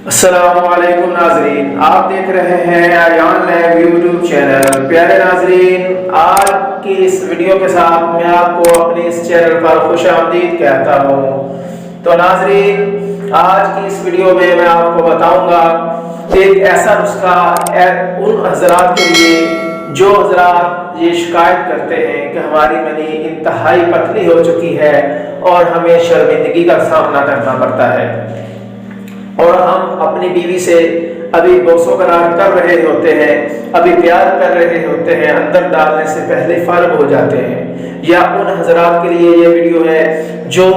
अस्सलामु अलैकुम नाजरीन, आप देख रहे हैं आयान लाइव यूट्यूब चैनल। प्यारे नाजरीन, आज की इस वीडियो के साथ मैं आपको अपने इस चैनल पर खुश आमदीद कहता हूँ। तो नाजरीन, आज की इस वीडियो में मैं आपको बताऊंगा एक ऐसा नुस्खा उन हजरात के लिए जो हजरात ये शिकायत करते हैं कि हमारी मनी इंतहाई पतली हो चुकी है और हमें शर्मिंदगी का सामना करना पड़ता है और हम अपनी बीवी से अभी बोसो करार कर रहे होते हैं, अभी प्यार कर रहे होते हैं, अंदर डालने से पहले फारग हो जाते हैं। या उन हजरात के लिए ये वीडियो है जो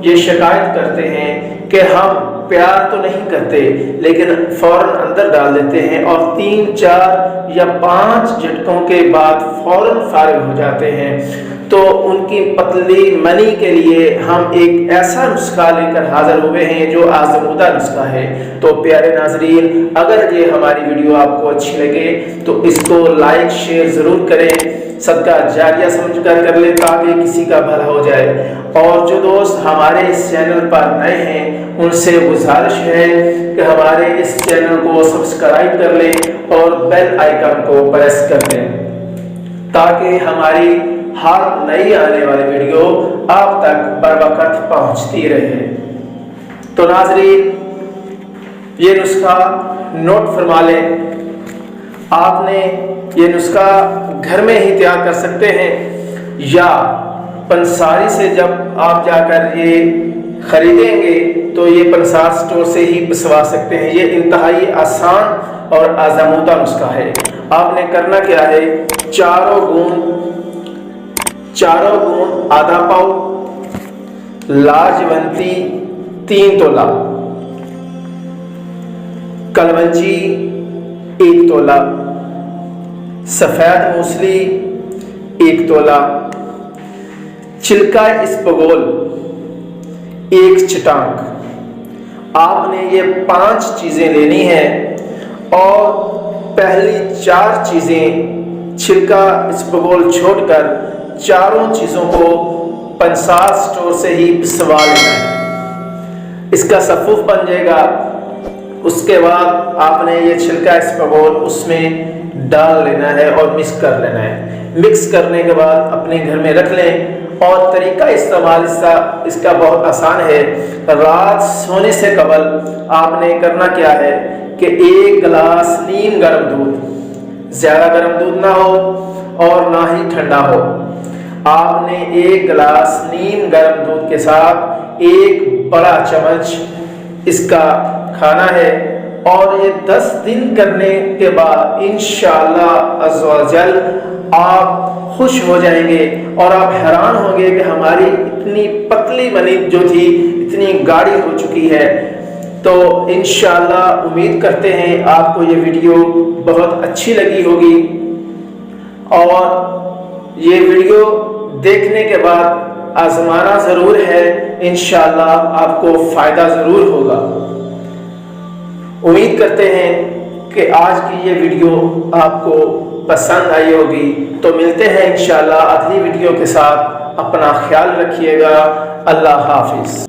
ये शिकायत करते हैं कि हम प्यार तो नहीं करते लेकिन फौरन अंदर डाल देते हैं और 3, 4 या 5 झटकों के बाद फौरन फारग हो जाते हैं। तो उनकी पतली मनी के लिए हम एक ऐसा नुस्खा लेकर हाजिर हुए हैं जो आजमूदा नुस्खा है। तो प्यारे नाजरीन, अगर ये हमारी वीडियो आपको अच्छी लगे तो इसको लाइक शेयर ज़रूर करें, सदका जारिया समझकर कर ले ताकि किसी का भला हो जाए। और जो दोस्त हमारे इस चैनल पर नए हैं उनसे गुजारिश है कि हमारे इस चैनल को सब्सक्राइब कर लें और बेल आइकन को प्रेस कर दें ताकि हमारी हर नई आने वाली वीडियो आप तक बर वक्त पहुंचती रहे। तो नाजरीन, ये नुस्खा नोट फरमा लें। आपने ये नुस्खा घर में ही तैयार कर सकते हैं या पंसारी से जब आप जाकर ये खरीदेंगे तो ये पंसार स्टोर से ही पिसवा सकते हैं। ये इंतहाई आसान और आजमूदा नुस्खा है। आपने करना क्या है, चारों गुण आधा पाव, लाजवंती 3 तोला, कलवंजी 1 तोला, सफेद मूसली 1 तोला, छिलका इसबगोल 1 चटांक। आपने ये 5 चीजें लेनी है और पहली 4 चीजें छिलका इसबगोल छोड़कर चारों चीजों को पंसार स्टोर से ही पिसवा लेना है। इसका सफूफ बन जाएगा। उसके बाद आपने ये छिलका इसबगोल उसमें डाल लेना है और मिक्स कर लेना है। मिक्स करने के बाद अपने घर में रख लें और तरीका इस्तेमाल इसका बहुत आसान है। रात सोने से कबल आपने करना क्या है कि 1 गिलास नीम गर्म दूध, ज़्यादा गर्म दूध ना हो और ना ही ठंडा हो, आपने 1 गिलास नीम गर्म दूध के साथ 1 बड़ा चम्मच इसका खाना है और ये 10 दिन करने के बाद इंशाअल्लाह अज़्ज़वजल आप खुश हो जाएंगे और आप हैरान होंगे कि हमारी इतनी पतली मनी जो थी इतनी गाढ़ी हो चुकी है। तो इंशाअल्लाह उम्मीद करते हैं आपको ये वीडियो बहुत अच्छी लगी होगी और ये वीडियो देखने के बाद आजमाना ज़रूर है। इंशाअल्लाह आपको फ़ायदा ज़रूर होगा। उम्मीद करते हैं कि आज की ये वीडियो आपको पसंद आई होगी। तो मिलते हैं इंशाअल्लाह अगली वीडियो के साथ। अपना ख्याल रखिएगा। अल्लाह हाफिज़।